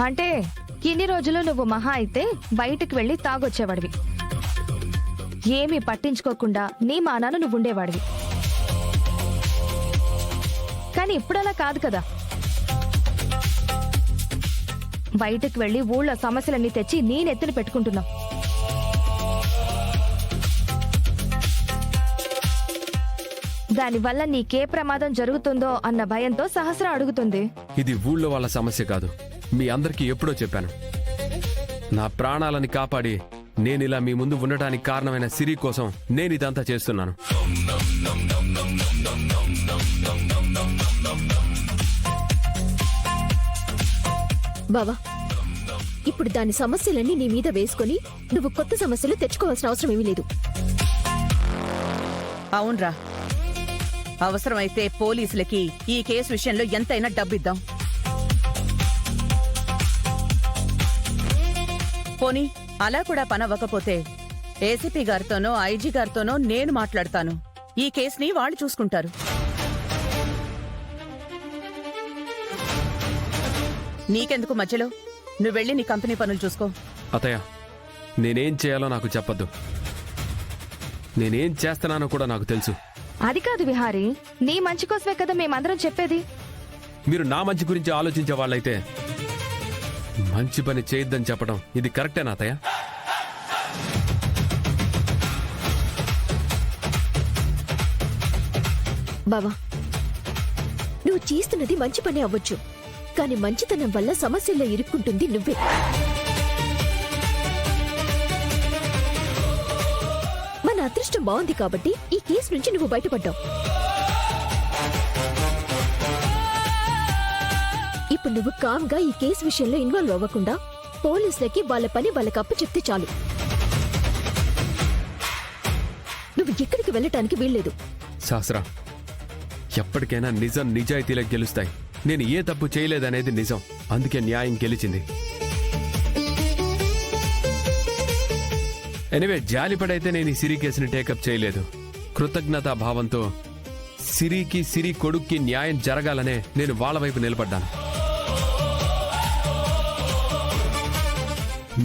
అంటే ఇన్ని రోజులు నువ్వు మహా అయితే బయటికి వెళ్లి తాగొచ్చేవాడివి, ఏమీ పట్టించుకోకుండా నీ మానాన నువ్వు ఉండేవాడివి. కానీ ఇప్పుడలా కాదు కదా. బయటికి వెళ్లి ఊళ్ళో సమస్యలన్నీ తెచ్చి నీ నెత్తిన పెట్టుకుంటున్నావు. దానివల్ల నీకే ప్రమాదం జరుగుతుందో అన్న భయంతో సహస్ర అడుగుతుంది. ఇది ఊళ్ళో వాళ్ళ సమస్య కాదు, మీ అందరికీ ఎప్పుడో చెప్పాను. నా ప్రాణాలని కాపాడి నేనిలా మీ ముందు ఉండటానికి కారణమైన సిరి కోసం నేను ఇదంతా చేస్తున్నాను. బావా, ఇప్పుడు దాని సమస్యలన్నీ నీ మీద వేసుకుని నువ్వు కొత్త సమస్యలు తెచ్చుకోవాల్సిన అవసరం ఏమీ లేదు. అవునరా, అవసరమైతే పోలీసులకి ఈ కేసు విషయంలో ఎంతైనా డబ్బిద్దాం. పోనీ అలా కూడా పనవ్వకపోతే ఏసీపీ గారితోనో ఐజీ గారితోనో నేను మాట్లాడతాను. ఈ కేసుని వాళ్ళు చూసుకుంటారు. నీకెందుకు మధ్యలో? నువ్వు వెళ్ళి నీ కంపెనీ పనులు చూసుకో. అతయ్య, నేనేం చేయాలో నాకు చెప్పద్దు. నేనేం చేస్తున్నానో కూడా నాకు తెలుసు. అది కాదు విహారీ, నీ మంచి కోసమే కదా మేమందరం చెప్పేది. మీరు నా మంచి గురించి ఆలోచించే వాళ్ళైతే మంచి పని చేయొద్దని చెప్పడం ఇది కరెక్టేనా అతయ్య? బావా, నువ్వు చేస్తున్నది మంచి పని అవ్వచ్చు, కానీ మంచితనం వల్ల సమస్యల్లో ఇరుక్కుంటుంది నువ్వే. మన అదృష్టం బాగుంది కాబట్టి ఈ కేసు నుంచి నువ్వు బయటపడ్డావు. ఇప్పుడు నువ్వు కామ్గా ఈ కేసు విషయంలో ఇన్వాల్వ్ అవ్వకుండా పోలీసులకి వాళ్ళ పని వాళ్ళకి అప్పు చెప్తే చాలు. నువ్వు ఎక్కడికి వెళ్ళటానికి వీల్లేదు. శాస్త్ర, ఎప్పటికైనా నిజం నిజాయితీలకు గెలుస్తాయి. నేను ఏ తప్పు చేయలేదనేది నిజం, అందుకే న్యాయం గెలిచింది. ఎనివే, జాలిపడైతే నేను ఈ సిరి కేసుని టేకప్ చేయలేదు. కృతజ్ఞతా భావంతో సిరికి, సిరి కొడుక్కి న్యాయం జరగాలనే నేను వాళ్ళ వైపు నిలబడ్డాను.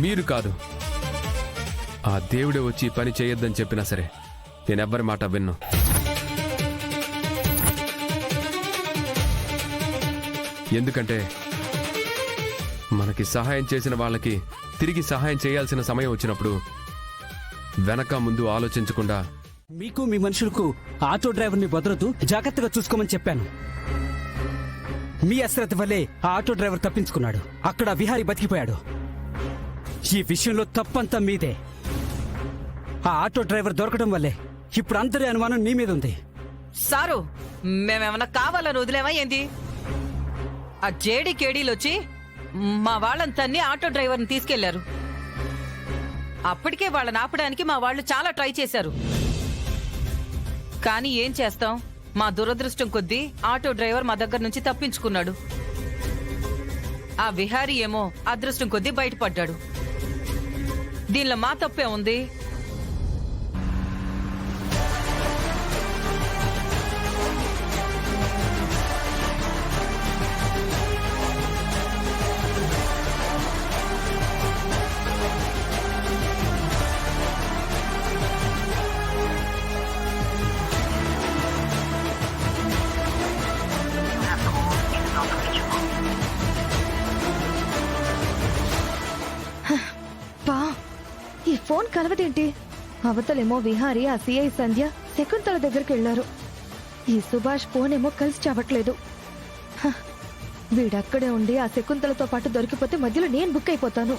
మీరు కాదు, ఆ దేవుడే వచ్చి పని చేయొద్దని చెప్పినా సరే నేనెవ్వరి మాట విన్ను. ఎందుకంటే మనకి సహాయం చేసిన వాళ్ళకి తిరిగి సహాయం చేయాల్సిన సమయం వచ్చినప్పుడు వెనక ముందు ఆలోచించకుండా. మీకు మీ మనుషులకు ఆటో డ్రైవర్ని వదలదు, జాగ్రత్తగా చూసుకోమని చెప్పాను. మీ అశ్రద్ధ వల్లే ఆ ఆటో డ్రైవర్ తప్పించుకున్నాడు. అక్కడ విహారీ బతికిపోయాడు. ఈ విషయంలో తప్పంతా మీదే. ఆ ఆటో డ్రైవర్ దొరకడం వల్లే ఇప్పుడు అందరి అనుమానం నీ మీద ఉంది. సారు, మేమేమన్నా కావాలని వదిలేమా ఏంది? ఆ జేడీ కేడీలు వచ్చి మా వాళ్ళంతన్ని ఆటో డ్రైవర్ని తీసుకెళ్లారు. అప్పటికే వాళ్ళని ఆపడానికి మా వాళ్ళు చాలా ట్రై చేశారు. కానీ ఏం చేస్తాం, మా దురదృష్టం కొద్దీ ఆటో డ్రైవర్ మా దగ్గర నుంచి తప్పించుకున్నాడు. ఆ విహారీ ఏమో అదృష్టం కొద్దీ బయటపడ్డాడు. దీనిలో మా తప్పే ఉంది. ఈ ఫోన్ కలవదేంటి? అవతలేమో విహారీ, ఆ సిఐ సంధ్య శకుంతల దగ్గరికి వెళ్లారు. ఈ సుభాష్ ఫోన్ ఏమో కలిసి చావట్లేదు. వీడక్కడే ఉండి ఆ శకుంతలతో పాటు దొరికిపోతే మధ్యలో నేను బుక్ అయిపోతాను.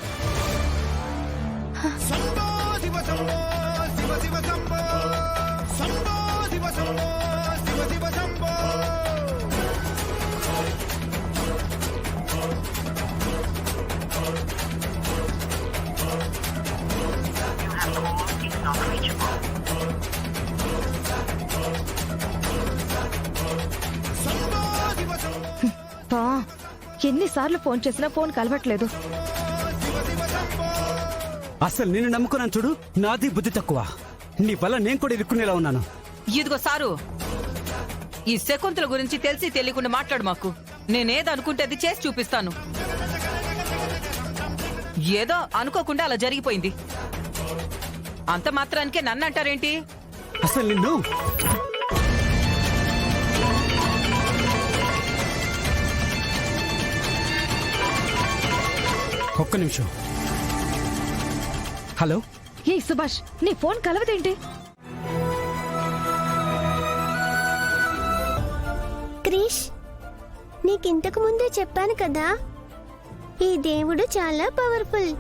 ఎన్నిసార్లు ఫోన్ చేసినా ఫోన్ కలవట్లేదు. అసలు నేను నమ్ముకున్నాను చూడు, నాది బుద్ధి తక్కువ. నీ వల్ల నేను కూడా ఇరుక్కునేలా ఉన్నాను. ఇదిగో సారు, ఈ శకుంతల గురించి తెలిసి తెలియకుండా మాట్లాడు మాకు. నేనేదనుకుంటే అది చేసి చూపిస్తాను. ఏదో అనుకోకుండా అలా జరిగిపోయింది. అంత మాత్రానికే నన్ను అంటారేంటి? అసలు నిన్ను ఒక్క నిమిషం. హలో, ఏ సుభాష్, నీ ఫోన్ కలవదేంటి? క్రిష్, నీకింతకు ముందే చెప్పాను కదా, ఈ దేవుడు చాలా పవర్ఫుల్.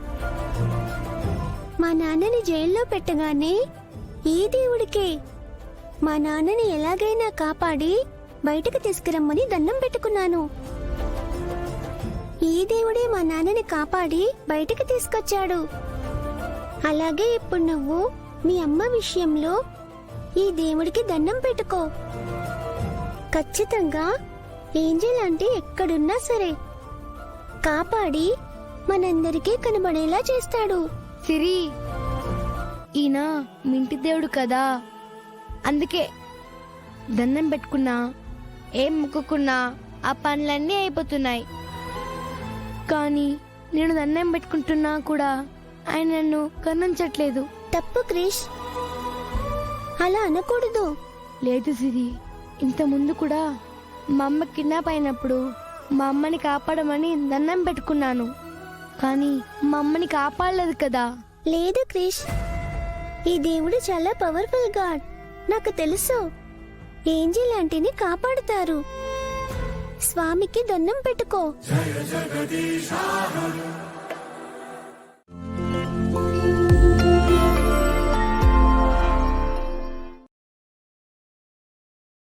మా నాన్నని జైల్లో పెట్టగానే ఈ దేవుడికే మా నాన్నని ఎలాగైనా కాపాడి బయటకు తీసుకురమ్మని దండం పెట్టుకున్నాను. ఈ దేవుడే మా నాన్నని కాపాడి బయటకు తీసుకొచ్చాడు. అలాగే ఇప్పుడు నువ్వు మీ అమ్మ విషయంలో ఈ దేవుడికి దండం పెట్టుకో. ఖచ్చితంగా ఏంజెల్ అంటే ఎక్కడున్నా సరే కాపాడి మనందరికీ కనబడేలా చేస్తాడు. సిరి, ఈయన మింటి దేవుడు కదా, అందుకే దండం పెట్టుకున్నా ఏం మొక్కుకున్నా ఆ పనులన్నీ అయిపోతున్నాయి. కానీ నేను దండం పెట్టుకుంటున్నా కూడా ఆయన నన్ను కరుణించట్లేదు. తప్పు క్రిష్, అలా అనకూడదు. లేదు సిరి, ఇంత ముందు కూడా మా అమ్మ కిడ్నాప్ అయినప్పుడు మా అమ్మని కాపాడమని దండం పెట్టుకున్నాను, కానీ మా అమ్మని కాపాడలేదు కదా. లేదు క్రిష్, ఈ దేవుడు చాలా పవర్ఫుల్ గాడ్. నాకు తెలుసు, ఏంజెల్ ఆంటీని కాపాడుతారు. స్వామికి దండం పెట్టుకో.